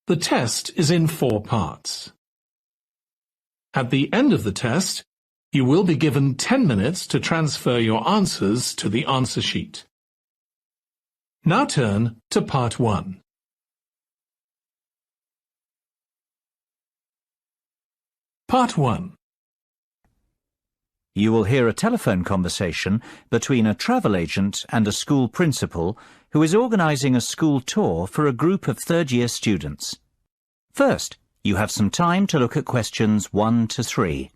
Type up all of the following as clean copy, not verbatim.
The test is in 4 parts. At the end of the test, you will be given 10 minutes to transfer your answers to the answer sheet. Now turn to Part 1. Part 1. You will hear a telephone conversation between a travel agent and a school principal who is organising a school tour for a group of third-year students. First, you have some time to look at questions 1 to 3.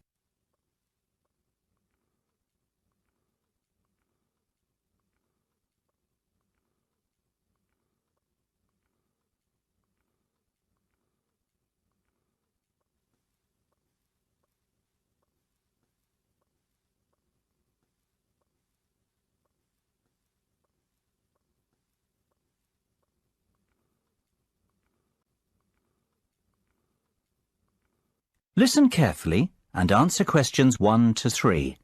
Listen carefully and answer questions 1 to 3.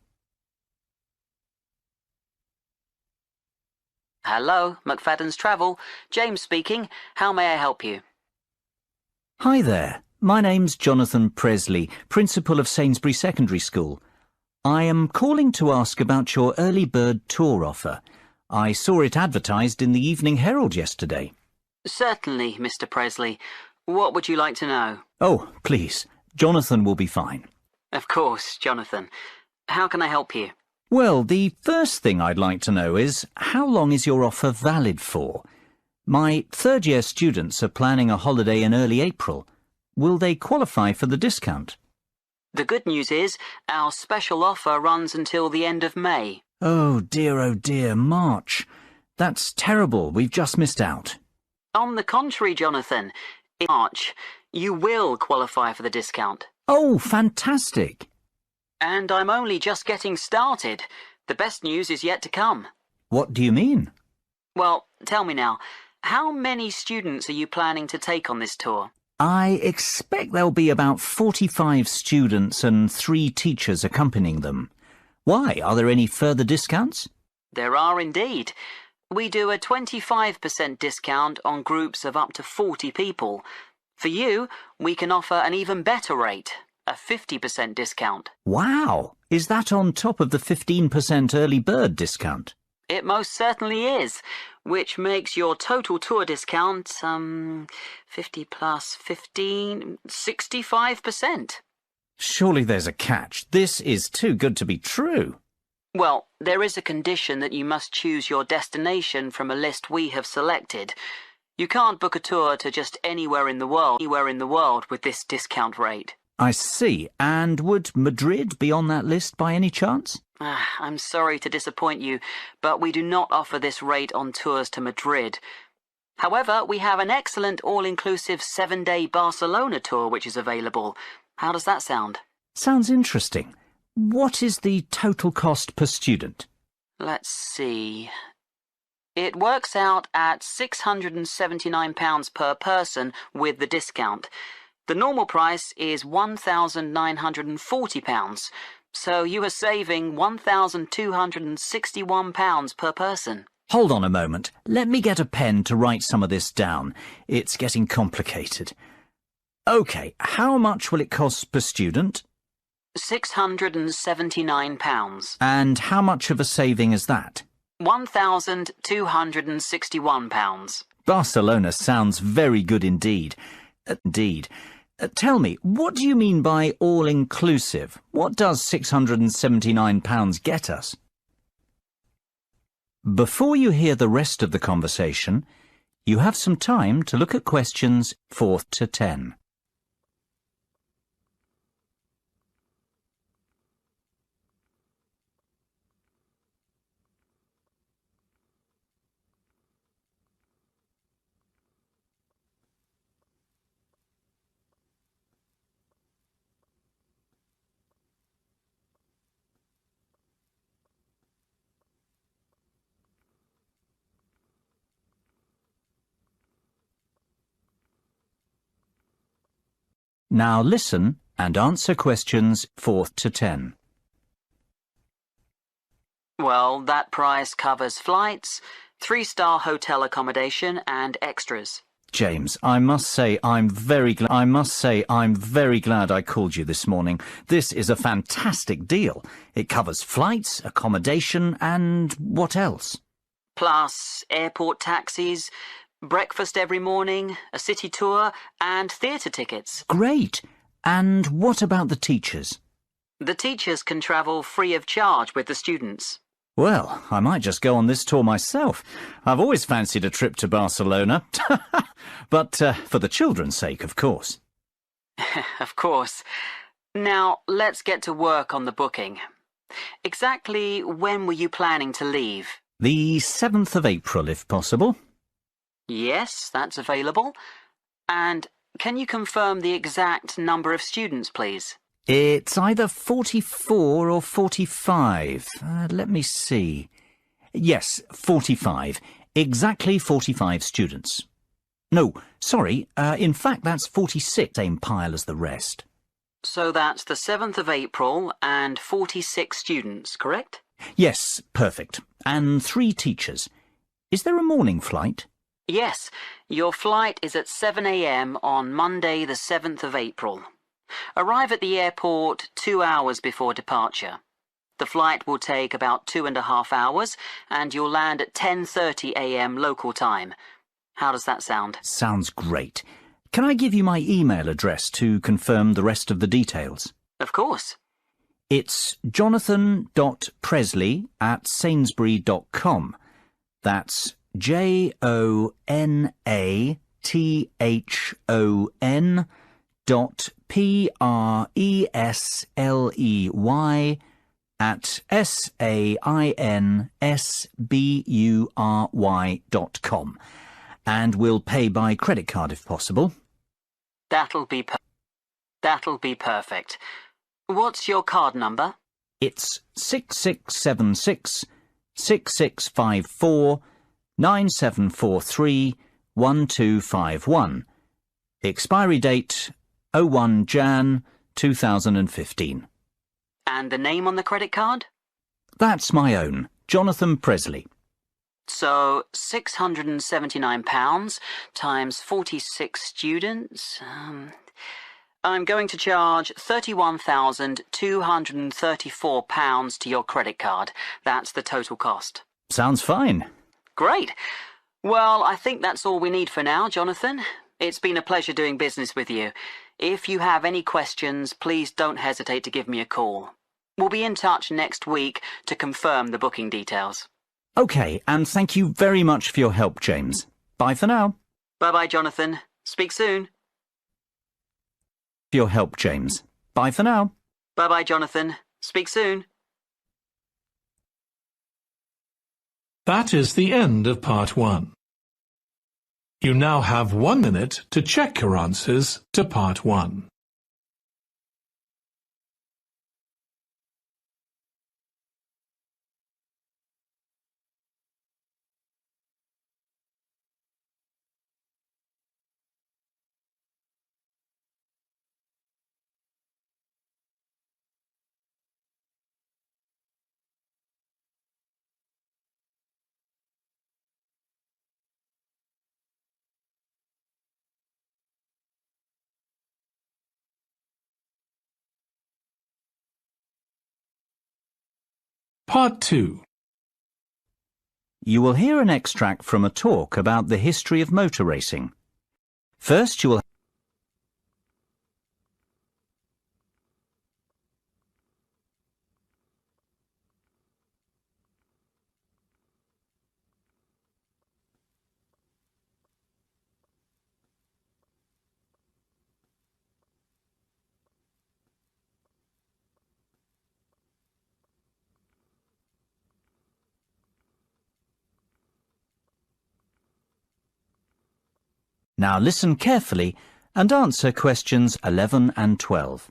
Hello, McFadden's Travel. James speaking. How may I help you? Hi there. My name's Jonathan Presley, Principal of Sainsbury Secondary School. I am calling to ask about your early bird tour offer. I saw it advertised in the Evening Herald yesterday. Certainly, Mr. Presley. What would you like to know? Oh, please. Jonathan will be fine. Of course, Jonathan. How can I help you? Well, the first thing I'd like to know is, how long is your offer valid for? My third-year students are planning a holiday in early April. Will they qualify for the discount? The good news is, our special offer runs until the end of May. Oh dear, March. That's terrible. We've just missed out. On the contrary, Jonathan, in March, you will qualify for the discount. Oh, fantastic. And I'm only just getting started. The best news is yet to come. What do you mean? Well, tell me now, how many students are you planning to take on this tour? I expect there'll be about 45 students and 3 teachers accompanying them. Why? Are there any further discounts? There are indeed. We do a 25% discount on groups of up to 40 people. For you, we can offer an even better rate, a 50% discount. Wow! Is that on top of the 15% early bird discount? It most certainly is, which makes your total tour discount, 50 plus 15, 65%. Surely there's a catch. This is too good to be true. Well, there is a condition that you must choose your destination from a list we have selected. You can't book a tour to just anywhere in the world with this discount rate. I see. And would Madrid be on that list by any chance? I'm sorry to disappoint you, but we do not offer this rate on tours to Madrid. However, we have an excellent all-inclusive 7-day Barcelona tour which is available. How does that sound? Sounds interesting. What is the total cost per student? Let's see. It works out at £679 per person with the discount. The normal price is £1,940, so you are saving £1,261 per person. Hold on a moment. Let me get a pen to write some of this down. It's getting complicated. OK, how much will it cost per student? £679. And how much of a saving is that? £1,261. Barcelona sounds very good indeed. Tell me, what do you mean by all-inclusive? What does £679 get us? Before you hear the rest of the conversation, you have some time to look at questions 4 to 10. Now listen and answer questions 4 to 10. Well, that price covers flights, 3-star hotel accommodation and extras. James, I must say I'm very glad I called you this morning. This is a fantastic deal. It covers flights, accommodation, and what else? Plus airport taxis, breakfast every morning, a city tour, and theatre tickets. Great. And what about the teachers? The teachers can travel free of charge with the students. Well, I might just go on this tour myself. I've always fancied a trip to Barcelona. But for the children's sake, of course. Of course. Now, let's get to work on the booking. Exactly when were you planning to leave? The 7th of April, if possible. Yes, that's available. And can you confirm the exact number of students, please? It's either 44 or 45. Let me see. Yes, 45. Exactly 45 students. No, sorry. In fact, that's 46, same pile as the rest. So that's the 7th of April and 46 students, correct? Yes, perfect. And 3 teachers. Is there a morning flight? Yes, your flight is at 7 a.m. on Monday the 7th of April. Arrive at the airport 2 hours before departure. The flight will take about 2.5 hours and you'll land at 10:30 a.m. local time. How does that sound? Sounds great. Can I give you my email address to confirm the rest of the details? Of course. It's jonathan.presley@sainsbury.com. That's JONATHAN.PRESLEY@SAINSBURY.com. And we'll pay by credit card if possible. That'll be perfect. What's your card number? It's 6676 6654 9743 1251. Expiry date 01 Jan 2015. And the name on the credit card? That's my own, Jonathan Presley. So £679 times 46 students. I'm going to charge £31,234 to your credit card. That's the total cost. Sounds fine. Great. Well, I think that's all we need for now, Jonathan. It's been a pleasure doing business with you. If you have any questions, please don't hesitate to give me a call. We'll be in touch next week to confirm the booking details. OK, and thank you very much for your help, James. Bye for now. Bye-bye, Jonathan. Speak soon. For your help, James. Bye for now. Bye-bye, Jonathan. Speak soon. That is the end of part 1. You now have 1 minute to check your answers to part 1. Part 2. You will hear an extract from a talk about the history of motor racing. First, you will Now listen carefully and answer questions 11 and 12.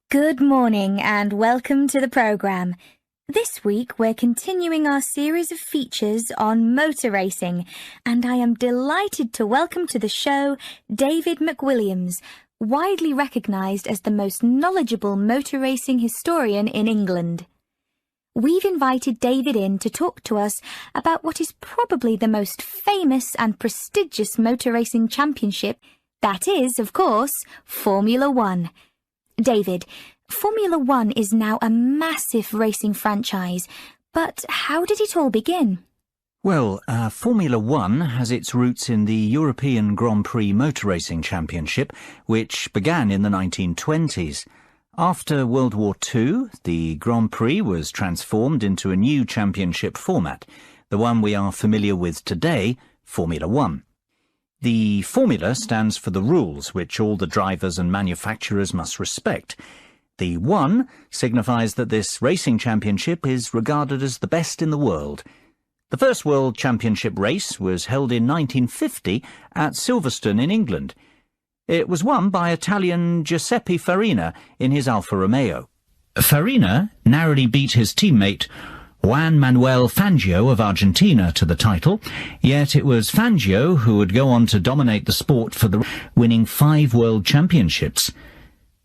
Good morning and welcome to the programme. This week we're continuing our series of features on motor racing, and I am delighted to welcome to the show David McWilliams, widely recognised as the most knowledgeable motor racing historian in England. we've invited David in to talk to us about what is probably the most famous and prestigious motor racing championship. That is, of course, Formula One. David, Formula One is now a massive racing franchise, but how did it all begin? Well, Formula One has its roots in the European Grand Prix Motor Racing Championship, which began in the 1920s. After World War II, the Grand Prix was transformed into a new championship format, the one we are familiar with today, Formula One. The formula stands for the rules which all the drivers and manufacturers must respect. The one signifies that this racing championship is regarded as the best in the world. The first World Championship race was held in 1950 at Silverstone in England. It was won by Italian Giuseppe Farina in his Alfa Romeo. Farina narrowly beat his teammate Juan Manuel Fangio of Argentina to the title, yet it was Fangio who would go on to dominate the sport for winning 5 World Championships.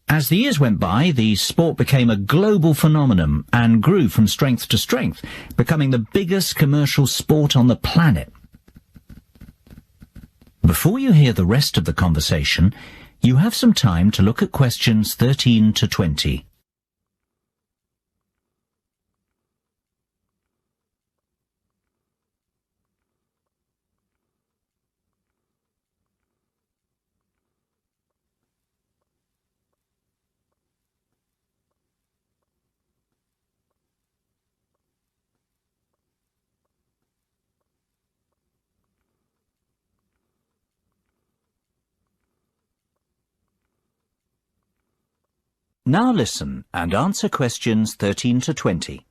As the years went by, the sport became a global phenomenon and grew from strength to strength, becoming the biggest commercial sport on the planet. Before you hear the rest of the conversation, you have some time to look at questions 13 to 20. Now listen and answer questions 13 to 20.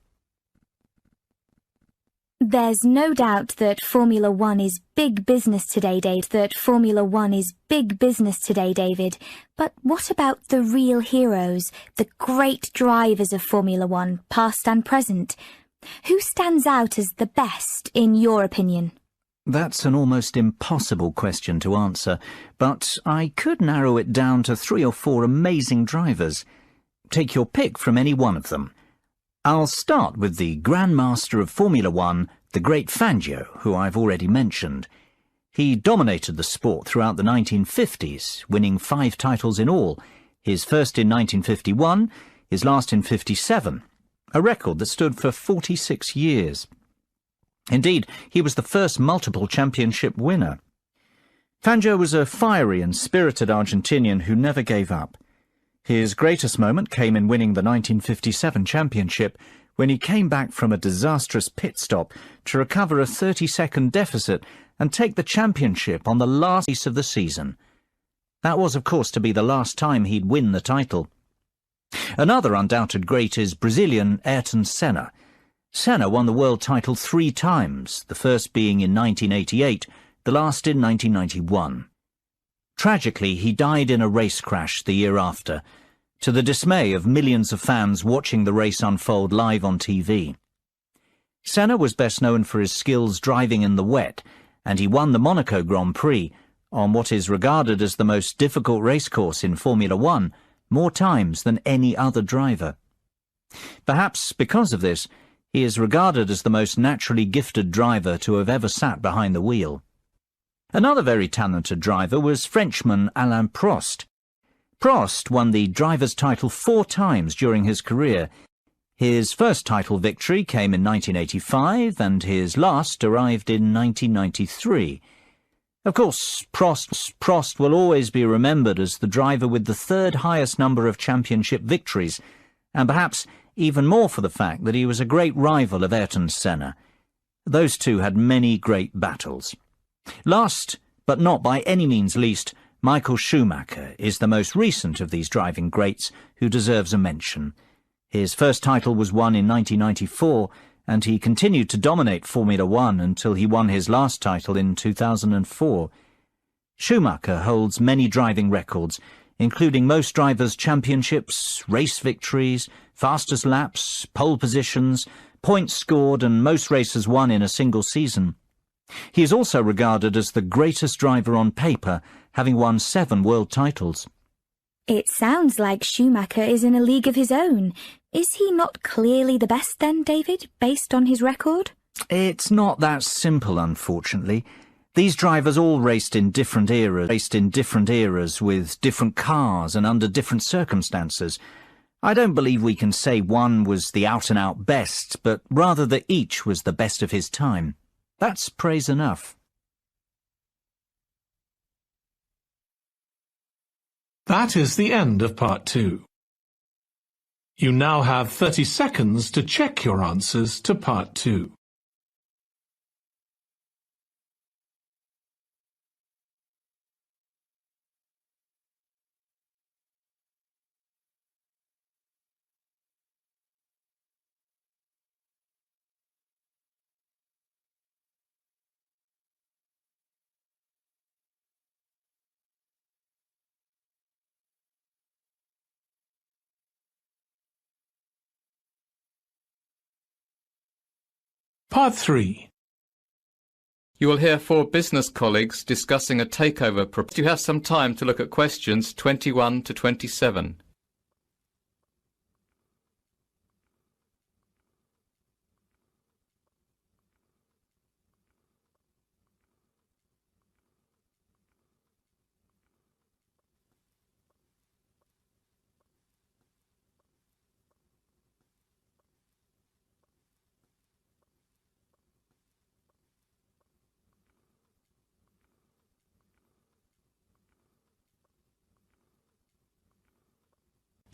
There's no doubt that Formula One is big business today, David. But what about the real heroes, the great drivers of Formula One, past and present? Who stands out as the best, in your opinion? That's an almost impossible question to answer, but I could narrow it down to 3 or 4 amazing drivers. Take your pick from any one of them. I'll start with the Grand Master of Formula One, the great Fangio, who I've already mentioned. He dominated the sport throughout the 1950s, winning 5 titles in all, his first in 1951, his last in 57, a record that stood for 46 years. Indeed, he was the first multiple championship winner. Fangio was a fiery and spirited Argentinian who never gave up. His greatest moment came in winning the 1957 championship, when he came back from a disastrous pit stop to recover a 30-second deficit and take the championship on the last race of the season. That was, of course, to be the last time he'd win the title. Another undoubted great is Brazilian Ayrton Senna. Senna won the world title 3 times, the first being in 1988, the last in 1991. Tragically, he died in a race crash the year after, to the dismay of millions of fans watching the race unfold live on TV. Senna was best known for his skills driving in the wet, and he won the Monaco Grand Prix, on what is regarded as the most difficult racecourse in Formula One, more times than any other driver. Perhaps because of this, he is regarded as the most naturally gifted driver to have ever sat behind the wheel. Another very talented driver was Frenchman Alain Prost. Prost won the driver's title 4 times during his career. His first title victory came in 1985 and his last arrived in 1993. Of course, Prost will always be remembered as the driver with the 3rd highest number of championship victories, and perhaps even more for the fact that he was a great rival of Ayrton Senna. Those two had many great battles. Last, but not by any means least, Michael Schumacher is the most recent of these driving greats who deserves a mention. His first title was won in 1994, and he continued to dominate Formula One until he won his last title in 2004. Schumacher holds many driving records, including most drivers' championships, race victories, fastest laps, pole positions, points scored, and most races won in a single season. He is also regarded as the greatest driver on paper, having won 7 world titles. It sounds like Schumacher is in a league of his own. Is he not clearly the best then, David, based on his record? It's not that simple, unfortunately. These drivers all raced in different eras with different cars and under different circumstances. I don't believe we can say one was the out-and-out best, but rather that each was the best of his time. That's praise enough. That is the end of part 2. You now have 30 seconds to check your answers to part 2. Part 3. You will hear 4 business colleagues discussing a takeover proposal. You have some time to look at questions 21 to 27.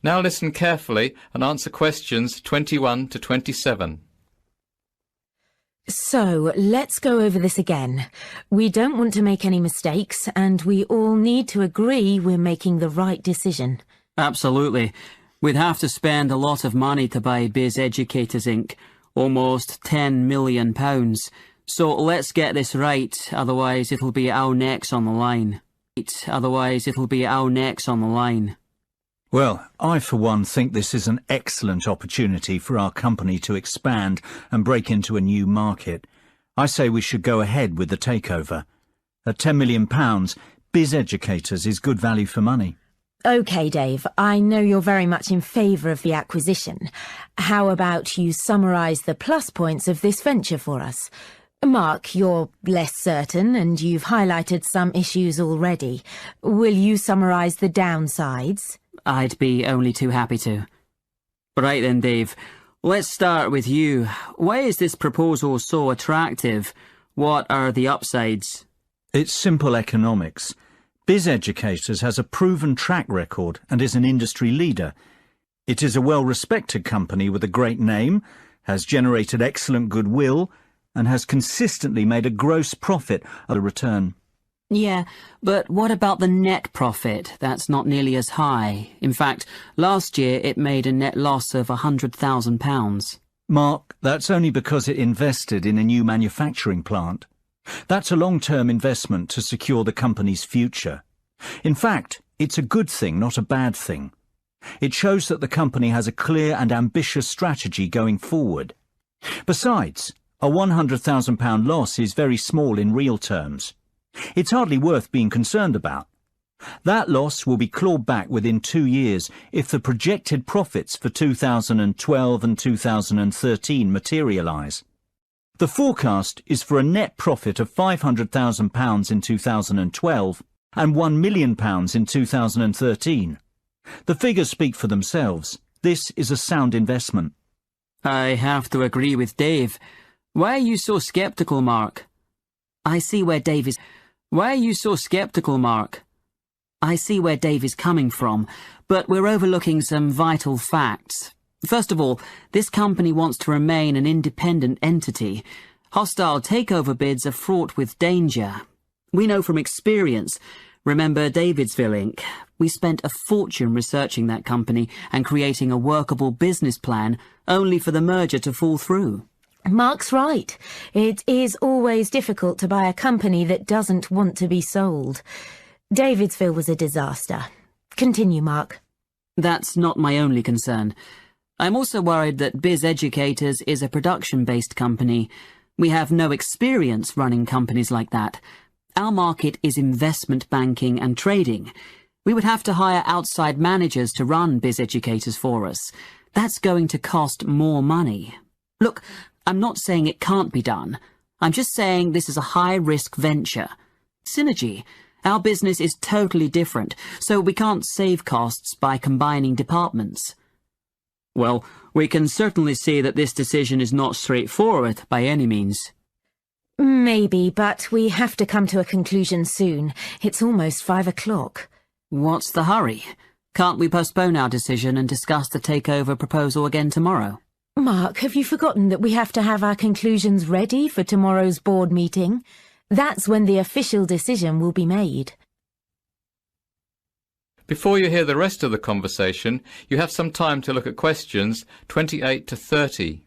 Now listen carefully and answer questions 21 to 27. So, let's go over this again. We don't want to make any mistakes, and we all need to agree we're making the right decision. Absolutely. We'd have to spend a lot of money to buy Biz Educators Inc. Almost £10 million. So let's get this right, otherwise it'll be our necks on the line. Well, I for one think this is an excellent opportunity for our company to expand and break into a new market. I say we should go ahead with the takeover. At £10 million, Biz Educators is good value for money. OK, Dave, I know you're very much in favour of the acquisition. How about you summarise the plus points of this venture for us? Mark, you're less certain and you've highlighted some issues already. Will you summarise the downsides? I'd be only too happy to. Right then, Dave, let's start with you. Why is this proposal so attractive? What are the upsides? It's simple economics. Biz Educators has a proven track record and is an industry leader. It is a well-respected company with a great name, has generated excellent goodwill, and has consistently made a gross profit at a return. Yeah, but what about the net profit? That's not nearly as high. In fact, last year it made a net loss of £100,000. Mark, that's only because it invested in a new manufacturing plant. That's a long-term investment to secure the company's future. In fact, it's a good thing, not a bad thing. It shows that the company has a clear and ambitious strategy going forward. Besides, a £100,000 loss is very small in real terms. It's hardly worth being concerned about. That loss will be clawed back within 2 years if the projected profits for 2012 and 2013 materialise. The forecast is for a net profit of £500,000 in 2012 and £1 million in 2013. The figures speak for themselves. This is a sound investment. I have to agree with Dave. Why are you so sceptical, Mark? I see where Dave is... Why are you so sceptical, Mark? I see where Dave is coming from, but we're overlooking some vital facts. First of all, this company wants to remain an independent entity. Hostile takeover bids are fraught with danger. We know from experience. Remember Davidsville Inc. We spent a fortune researching that company and creating a workable business plan, only for the merger to fall through. Mark's right. It is always difficult to buy a company that doesn't want to be sold. Davidsville was a disaster. Continue, Mark. That's not my only concern. I'm also worried that Biz Educators is a production-based company. We have no experience running companies like that. Our market is investment banking and trading. We would have to hire outside managers to run Biz Educators for us. That's going to cost more money. Look, I'm not saying it can't be done. I'm just saying this is a high-risk venture. Synergy. Our business is totally different, so we can't save costs by combining departments. Well, we can certainly see that this decision is not straightforward by any means. Maybe, but we have to come to a conclusion soon. It's almost 5 o'clock. What's the hurry? Can't we postpone our decision and discuss the takeover proposal again tomorrow? Mark, have you forgotten that we have to have our conclusions ready for tomorrow's board meeting? That's when the official decision will be made. Before you hear the rest of the conversation, you have some time to look at questions 28 to 30.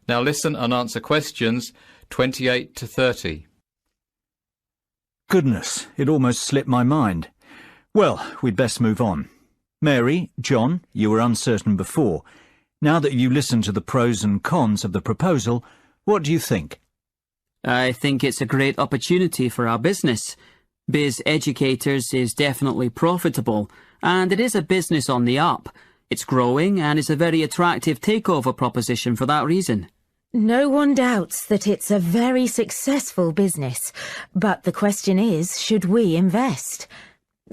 Now listen and answer questions 28 to 30. Goodness, it almost slipped my mind. Well, we'd best move on. Mary, John, you were uncertain before. Now that you listened to the pros and cons of the proposal, what do you think? I think it's a great opportunity for our business. Biz Educators is definitely profitable, and it is a business on the up. It's growing and is a very attractive takeover proposition for that reason. No one doubts that it's a very successful business, but the question is, should we invest?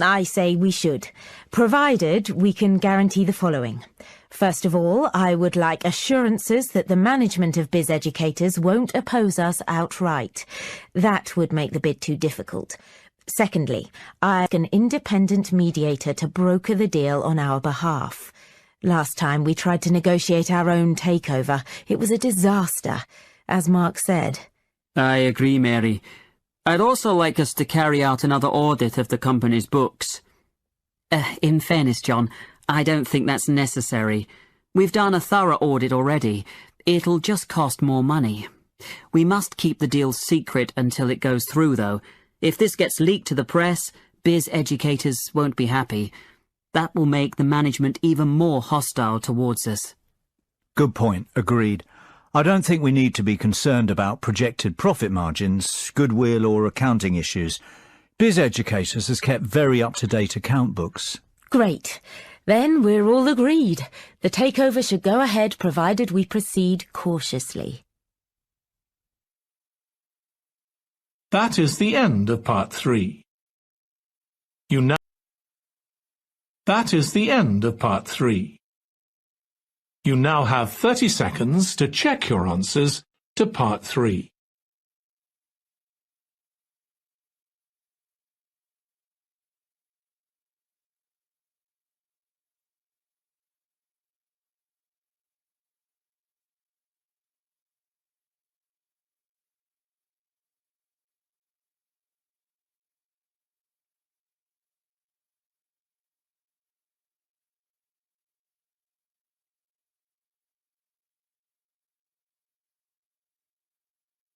I say we should, provided we can guarantee the following. First of all, I would like assurances that the management of Biz Educators won't oppose us outright. That would make the bid too difficult. Secondly, I ask an independent mediator to broker the deal on our behalf. Last time we tried to negotiate our own takeover. It was a disaster, as Mark said. I agree, Mary. I'd also like us to carry out another audit of the company's books. In fairness, John, I don't think that's necessary. We've done a thorough audit already. It'll just cost more money. We must keep the deal secret until it goes through, though. If this gets leaked to the press, Biz Educators won't be happy. That will make the management even more hostile towards us. Good point, agreed. I don't think we need to be concerned about projected profit margins, goodwill or accounting issues. Biz Educators has kept very up-to-date account books. Great. Then we're all agreed. The takeover should go ahead provided we proceed cautiously. That is the end of part 3. That is the end of part 3. You now have 30 seconds to check your answers to part 3.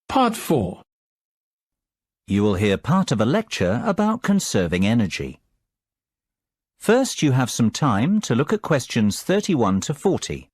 Part 4. You will hear part of a lecture about conserving energy. First, you have some time to look at questions 31 to 40.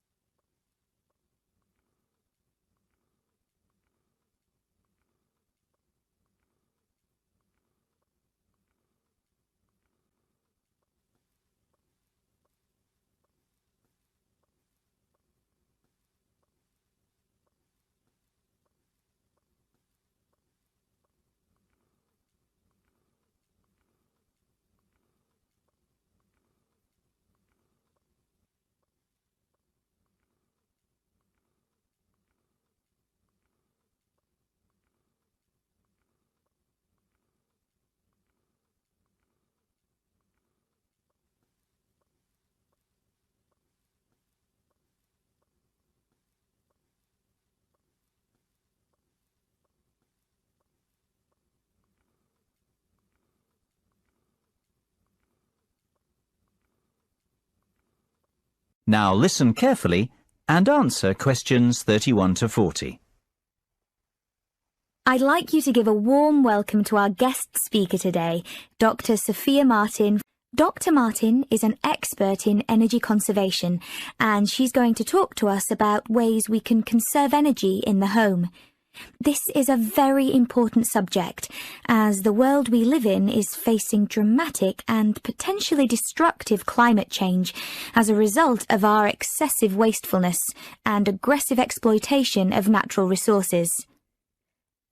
Now listen carefully and answer questions 31 to 40. I'd like you to give a warm welcome to our guest speaker today, Dr. Sophia Martin. Dr. Martin is an expert in energy conservation, and she's going to talk to us about ways we can conserve energy in the home. This is a very important subject, as the world we live in is facing dramatic and potentially destructive climate change as a result of our excessive wastefulness and aggressive exploitation of natural resources.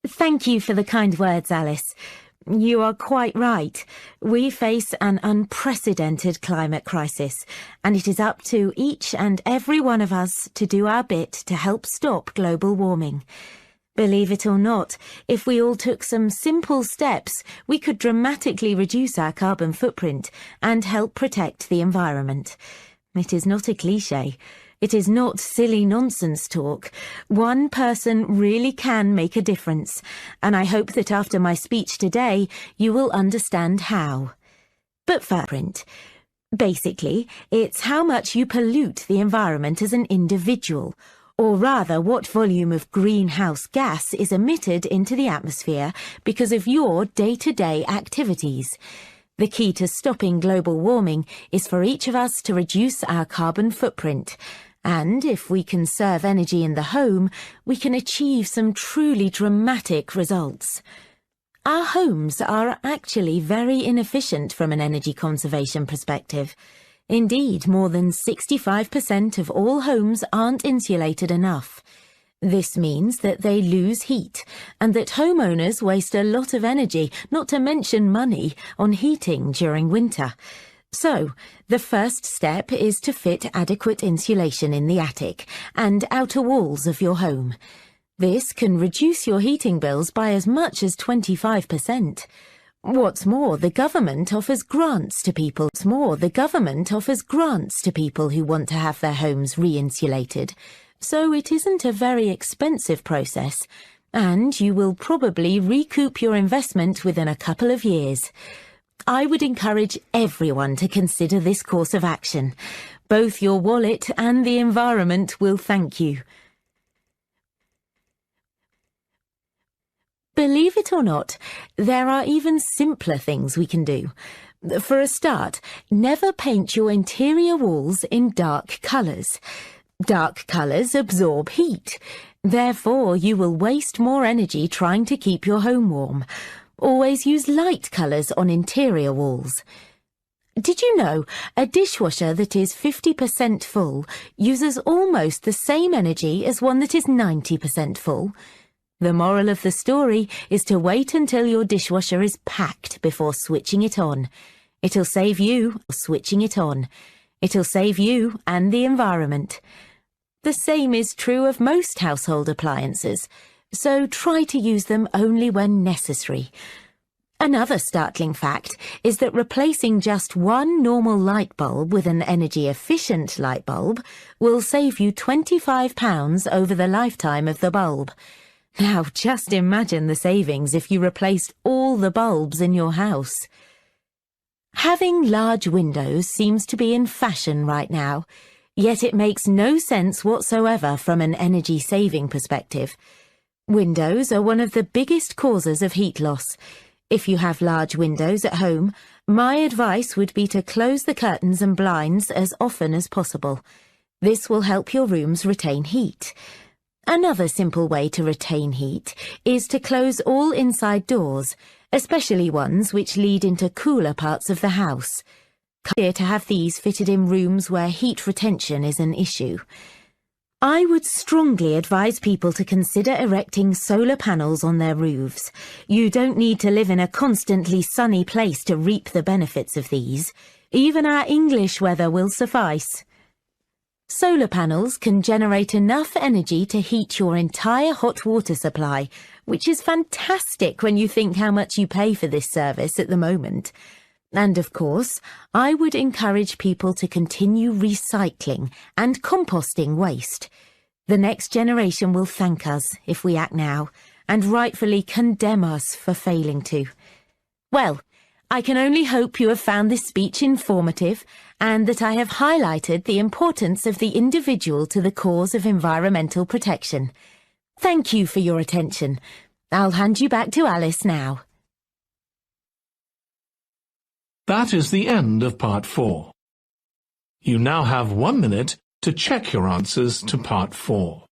Thank you for the kind words, Alice. You are quite right. We face an unprecedented climate crisis, and it is up to each and every one of us to do our bit to help stop global warming. Believe it or not, if we all took some simple steps, we could dramatically reduce our carbon footprint and help protect the environment. It is not a cliché. It is not silly nonsense talk. One person really can make a difference, and I hope that after my speech today, you will understand how. But footprint. Basically, it's how much you pollute the environment as an individual, or rather what volume of greenhouse gas is emitted into the atmosphere because of your day-to-day activities. The key to stopping global warming is for each of us to reduce our carbon footprint. And if we conserve energy in the home, we can achieve some truly dramatic results. Our homes are actually very inefficient from an energy conservation perspective. Indeed, more than 65% of all homes aren't insulated enough. This means that they lose heat, and that homeowners waste a lot of energy, not to mention money, on heating during winter. So, the first step is to fit adequate insulation in the attic and outer walls of your home. This can reduce your heating bills by as much as 25%. What's more, the government offers grants to people. Who want to have their homes re-insulated. So it isn't a very expensive process, and you will probably recoup your investment within a couple of years. I would encourage everyone to consider this course of action. Both your wallet and the environment will thank you. Believe it or not, there are even simpler things we can do. For a start, never paint your interior walls in dark colours. Dark colours absorb heat. Therefore, you will waste more energy trying to keep your home warm. Always use light colours on interior walls. Did you know a dishwasher that is 50% full uses almost the same energy as one that is 90% full? The moral of the story is to wait until your dishwasher is packed before switching it on. It'll save you and the environment. The same is true of most household appliances, so try to use them only when necessary. Another startling fact is that replacing just one normal light bulb with an energy-efficient light bulb will save you £25 over the lifetime of the bulb. Now, just imagine the savings if you replaced all the bulbs in your house. Having large windows seems to be in fashion right now, yet it makes no sense whatsoever from an energy-saving perspective. Windows are one of the biggest causes of heat loss. If you have large windows at home, my advice would be to close the curtains and blinds as often as possible. This will help your rooms retain heat. Another simple way to retain heat is to close all inside doors, especially ones which lead into cooler parts of the house. Clear to have these fitted in rooms where heat retention is an issue. I would strongly advise people to consider erecting solar panels on their roofs. You don't need to live in a constantly sunny place to reap the benefits of these. Even our English weather will suffice. Solar panels can generate enough energy to heat your entire hot water supply, which is fantastic when you think how much you pay for this service at the moment. And of course, I would encourage people to continue recycling and composting waste. The next generation will thank us if we act now, and rightfully condemn us for failing to. Well, I can only hope you have found this speech informative and that I have highlighted the importance of the individual to the cause of environmental protection. Thank you for your attention. I'll hand you back to Alice now. That is the end of Part 4. You now have 1 minute to check your answers to Part 4.